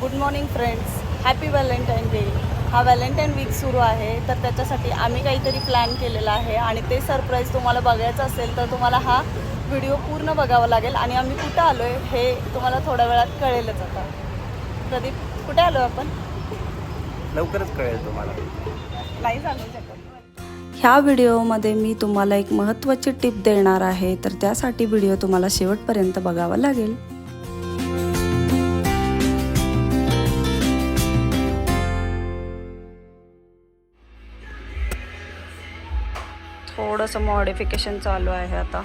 Good morning friends, happy Valentine day. हा Valentine weak सुरू आहे, तर त्याच्यासाठी आम्ही काहीतरी प्लॅन केलेला आहे आणि ते सरप्राईज तुम्हाला बघायचं असेल तर तुम्हाला हा व्हिडिओ पूर्ण बघावा लागेल. आणि आम्ही कुठं आलो आहे हे तुम्हाला थोड्या वेळात कळेलच. आता प्रदीप, कुठे आलो आपण? लवकरच कळेल तुम्हाला. नाही सांगू शकत. ह्या व्हिडिओमध्ये मी तुम्हाला एक महत्त्वाची टिप देणार आहे, तर त्यासाठी व्हिडिओ तुम्हाला शेवटपर्यंत बघावा लागेल. थोडंसं मॉडिफिकेशन चालू आहे. आता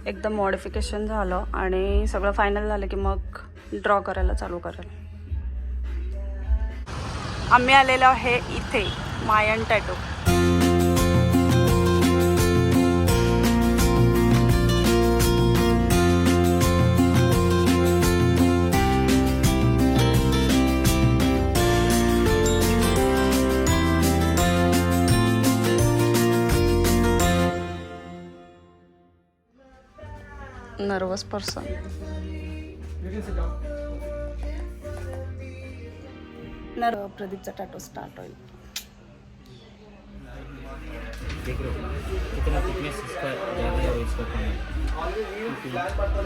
एकदम मॉडिफिकेशन झालं आणि सगळं फायनल झालं की मग ड्रॉ करायला चालू करेल. आम्ही आलेलो आहे इथे मायन टॅटू. Nervous person. प्रदीपचा टॅटू स्टार्ट होईल.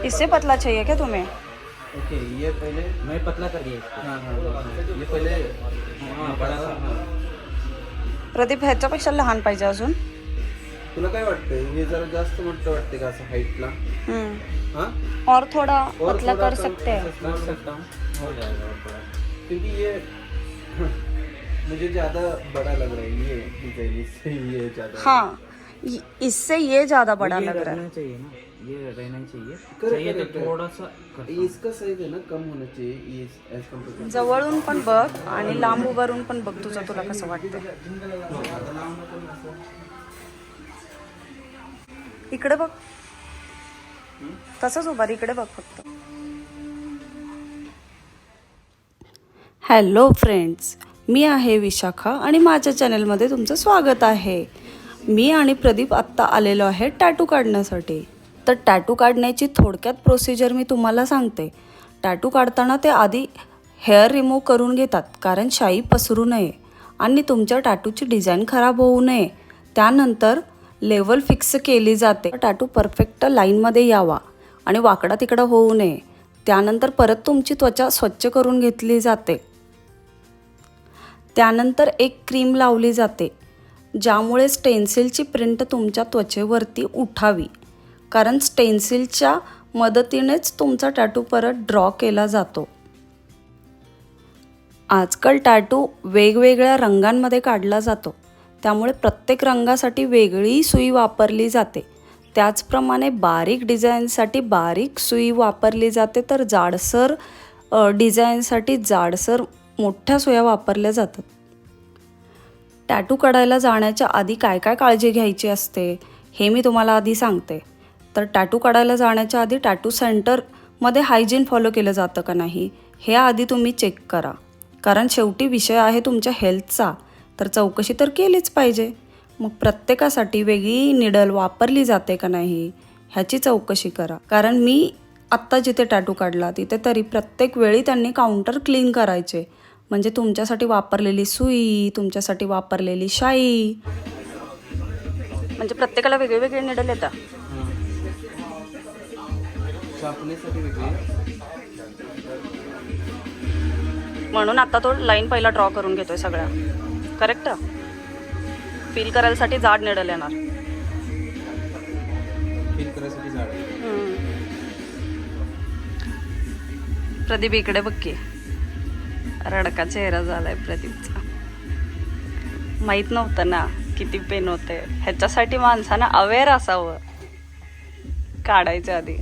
इससे पतला चाहिए क्या तुम्हें? ओके, ये पहले मैं पतला कर दिया इसको. ये पहले बड़ा. प्रदीप, ह्याच्यापेक्षा लहान पाहिजे अजून. तुला काय वाटतंय, हे जरा जास्त मोठं वाटते का असं हाईटला? और थोड़ा पतला कर सकते हैं. हो जाएगा और थोड़ा, क्योंकि ये मुझे ज़्यादा बड़ा लग रहा है ये डिजाइन, इससे ये ज़्यादा. हाँ, इससे ये ज़्यादा बड़ा लग रहा है. चाहिए ना, ये रहना चाहिए तो थोड़ा सा इसका साइज है ना कम होना चाहिए एज कम्पेयर. जवळून पण बघ आणि लांब उभारून पण बघ, तुझं तुला कसं वाटतं. इकडे बघ, तसंच उभार, इकडे बघ फक्त. हॅलो फ्रेंड्स, मी आहे विशाखा आणि माझ्या चॅनलमध्ये तुमचं स्वागत आहे. मी आणि प्रदीप आत्ता आलेलो आहे टॅटू काढण्यासाठी. तर टॅटू काढण्याची थोडक्यात प्रोसिजर मी तुम्हाला सांगते. टॅटू काढताना ते आधी हेअर रिमूव्ह करून घेतात, कारण शाई पसरू नये आणि तुमच्या टॅटूची डिझाईन खराब होऊ नये. त्यानंतर लेवल फिक्स केली जाते. टॅटू परफेक्ट लाईनमध्ये यावा आणि वाकडा तिकडा होऊ नये. त्यानंतर परत तुमची त्वचा स्वच्छ करून घेतली जाते. त्यानंतर एक क्रीम लावली जाते, ज्यामुळे स्टेन्सिलची प्रिंट तुमच्या त्वचेवरती उठावी, कारण स्टेन्सिलच्या मदतीनेच तुमचा टॅटू परत ड्रॉ केला जातो. आजकाल टॅटू वेगवेगळ्या रंगांमध्ये काढला जातो, त्यामुळे प्रत्येक रंगासाठी वेगळी सुई वापरली जाते. त्याचप्रमाणे बारीक डिझाईनसाठी बारीक सुई वापरली जाते, तर जाडसर डिझाईनसाठी जाडसर मोठ्या सुया वापरल्या जातात. टॅटू काढायला जाण्याच्या आधी काय काय काळजी घ्यायची असते हे मी तुम्हाला आधी सांगते. तर टॅटू काढायला जाण्याच्या आधी टॅटू सेंटरमध्ये हायजीन फॉलो केलं जातं का नाही हे आधी तुम्ही चेक करा, कारण शेवटी विषय आहे तुमच्या हेल्थचा, तर चौकशी तर केलीच पाहिजे. मग प्रत्येकासाठी वेगळी निडल वापरली जाते का नाही ह्याची चौकशी करा, कारण मी आत्ता जिथे टॅटू काढला तिथे तरी प्रत्येक वेळी त्यांनी काउंटर क्लीन करायचे, म्हणजे तुमच्यासाठी वापरलेली सुई, तुमच्यासाठी वापरलेली शाई, म्हणजे प्रत्येकाला वेगळे वेगळे निडल येतात. म्हणून आता तो लाईन पहिला ड्रॉ करून घेतोय सगळ्या. करेक्ट. फील करायसाठी जाड निडल येणार. फील करायसाठी झाड. प्रदीप, इकडे बघ की, रडका चेहरा झालाय प्रदीपचा. माहित नव्हतं ना किती पेन होते. ह्याच्यासाठी माणसानं अवेअर असावं काढायच्या आधी.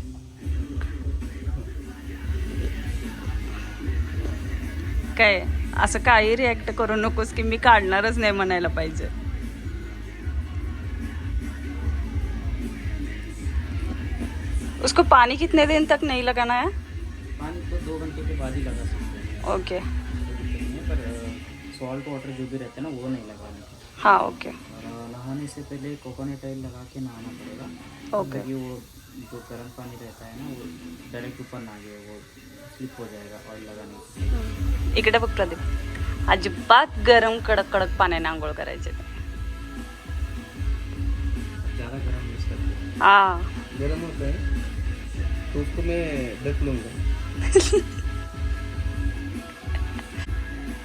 काय असं काही रिॲक्ट करू नकोस की मी काढणारच नाही म्हणायला पाहिजे. उसको पानी कितने दिन तक नहीं लगाना है? पानी तो 2 घंटे के बाद ही लगा सकते हैं. ओके. पर सॉल्ट वाटर जो भी रहता है ना वो नहीं लगाना. हाँ ओके. नहाने से पहले कोकोनट ऑयल लगा के नहाना पड़ेगा. ओके. वो जो गर्म पानी रहता है ना वो डायरेक्ट ऊपर ना गिरे, वो स्लिप हो जाएगा ऑयल लगाने के। इकडे बघ प्रदीप, अजिबात गरम कडक कडक पाण्याने आंघोळ करायचे नाही. ज़्यादा गर्म यूज़ करते हैं। हा गर्म होता है तो उसको मैं ढक लूँगा.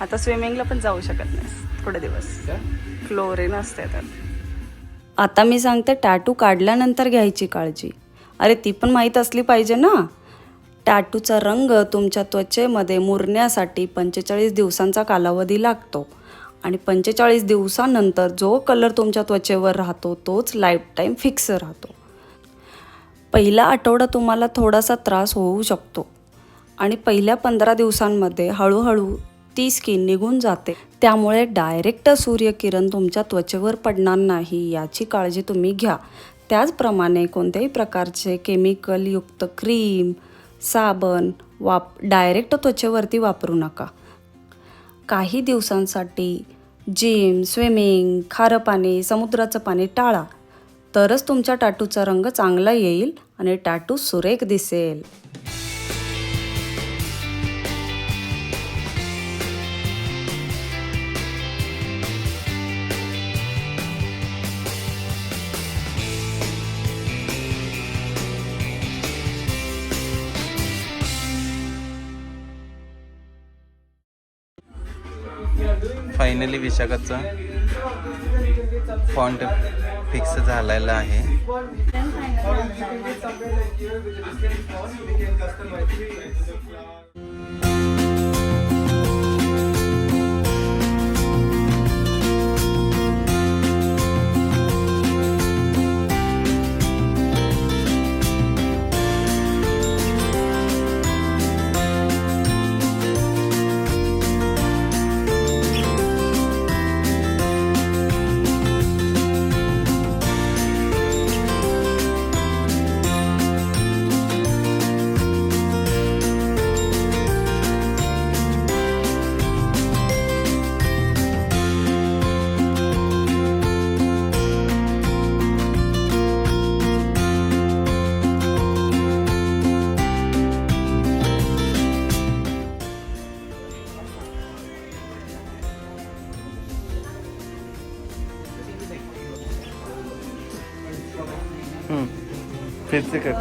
आता स्विमिंगला पण जाऊ शकत नाही थोडे दिवस, क्या? क्लोरीन असते तर. आता मी सांगते टॅटू काढल्यानंतर घ्यायची काळजी. अरे ती पण माहीत असली पाहिजे ना. टॅटूचा रंग तुमच्या त्वचेमध्ये मुरण्यासाठी 45 दिवसांचा कालावधी लागतो आणि 45 दिवसानंतर जो कलर तुमच्या त्वचेवर राहतो तोच लाईफ टाईम फिक्स राहतो. पहिला आठवडा तुम्हाला थोडासा त्रास होऊ शकतो आणि पहिल्या 15 दिवसांमध्ये हळूहळू ती स्किन निघून जाते. त्यामुळे डायरेक्ट सूर्यकिरण तुमच्या त्वचेवर पडणार नाही याची काळजी तुम्ही घ्या. त्याचप्रमाणे कोणत्याही प्रकारचे केमिकलयुक्त क्रीम, साबण डायरेक्ट त्वचेवरती वापरू नका. काही दिवसांसाठी जिम, स्विमिंग, खारं पाणी, समुद्राचं पाणी टाळा. तरच तुमच्या टॅटूचा रंग चांगला येईल आणि टॅटू सुरेख दिसेल. फायनली विशाखाचा फॉन्ट फिक्स झालेला आहे. फिर से कर.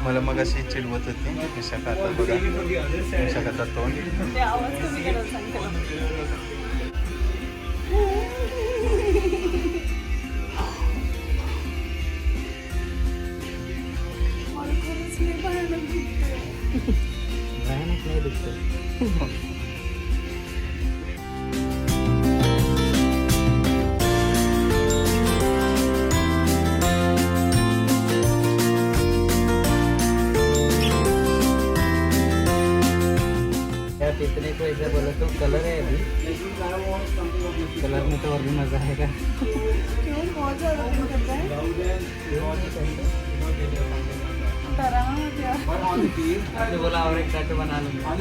मला मग अशी चिडवत होती विशाखा. आता बघा विशाखाचा तोंड. भयानक नहीं दिखते. इतने को ऐसा बोला तो कलर है अभी, कलर में तो और भी मजा आएगा. क्यों बहुत ज़्यादा दिन करता है? डरा क्या? तो बोला और एक टैटू बना लूँगा.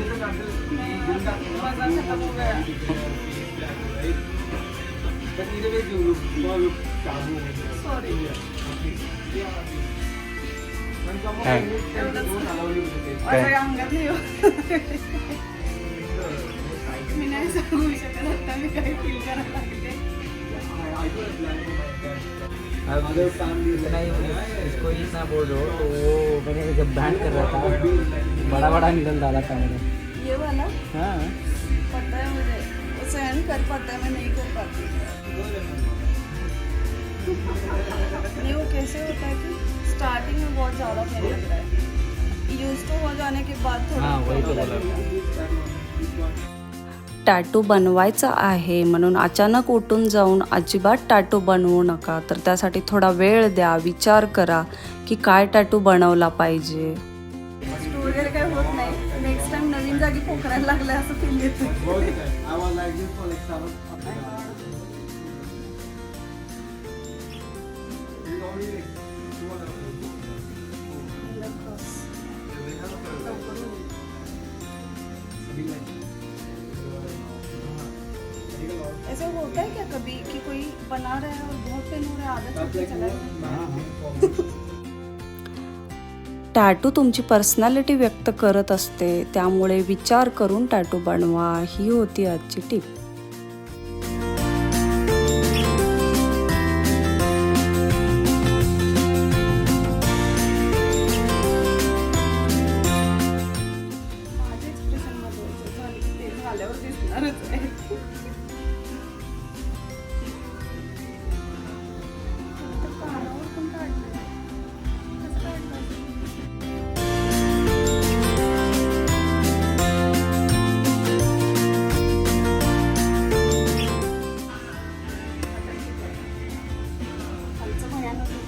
मजा खत्म हो गया. सॉरी. काय अंगात नाही हो. मी नाही सांगू शकत आता मी काही फील करायला लागले. अब इतना ही इसको इतना बोल रहे हो तो वो मैंने जब बैंड कर रहा था बड़ा बड़ा निकल डाला था मैंने. ये वाला हाँ पता है मुझे, वो सहन कर पाता है, मैं नहीं कर पाती। नहीं, वो कैसे होता है कि स्टार्टिंग में बहुत ज़्यादा पेन लग रहा है, यूज तो हो जाने के बाद थोड़ा वही तो लगेगा। बोला। टॅटू बनवायचा आहे म्हणून अचानक उठून जाऊन अजिबात टॅटू बनवू नका, तर त्यासाठी थोडा वेळ द्या, विचार करा की काय टॅटू बनवला पाहिजे. वगैरे काय होत नाही, नेक्स्ट टाइम नवीन जागी पोखरायला लागलं असं फील येतं. ऐसा होता है क्या कभी कि कोई बना रहा है और बहुत पेन हो रहा है, आदत छूट के चला गया? टॅटू तुमची पर्सनॅलिटी व्यक्त करत असते, त्यामुळे विचार करून टॅटू बनवा, ही होती आजची टिप. माझ्या एक्सप्रेशन मध्ये ते झाल्यावर दिसणारच आहे. कानावर पण काढलं, कसं काढलं? आमचं भयानक होतं.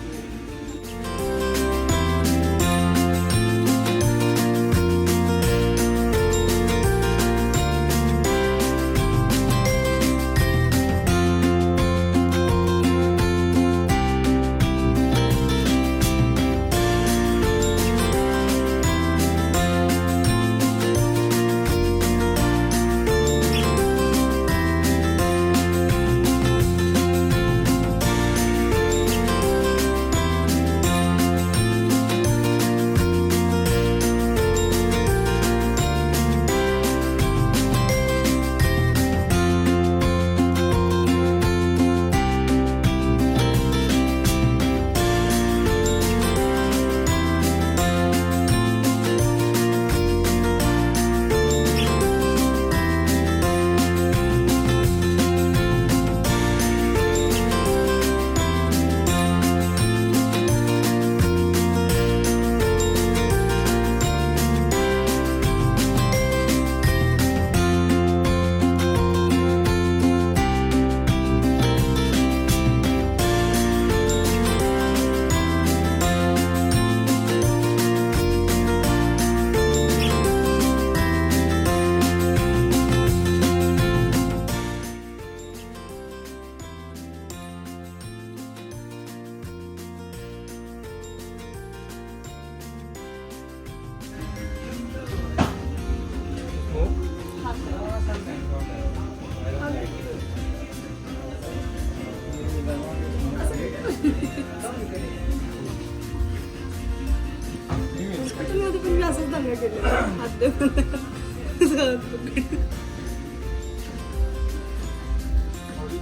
तुम्ही असंच दंगा केले हात देऊन.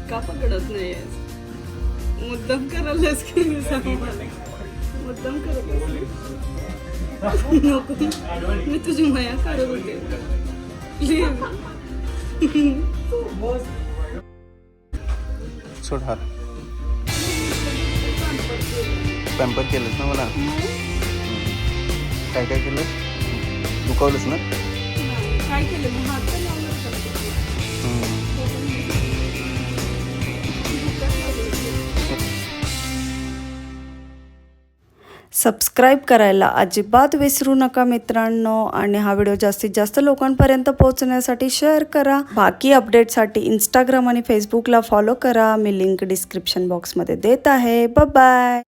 का पकडत नाही मुद्दाम करायलाच की मुद्दाम करत नको, मी तुझी माया करत होते. सोड हात. पॅम्पर केलंस ना मला, काय काय केलं, दुखावलंस ना. काय केलं मी हात पण लावला सबस्क्राईब करायला अजिबात विसरू नका मित्रांनो, आणि हा व्हिडिओ जास्तीत जास्त लोकांपर्यंत पोहोचण्यासाठी शेअर करा. बाकी अपडेटसाठी इंस्टाग्राम आणि फेसबुकला फॉलो करा, मी लिंक डिस्क्रिप्शन बॉक्समध्ये देत आहे. Bye bye.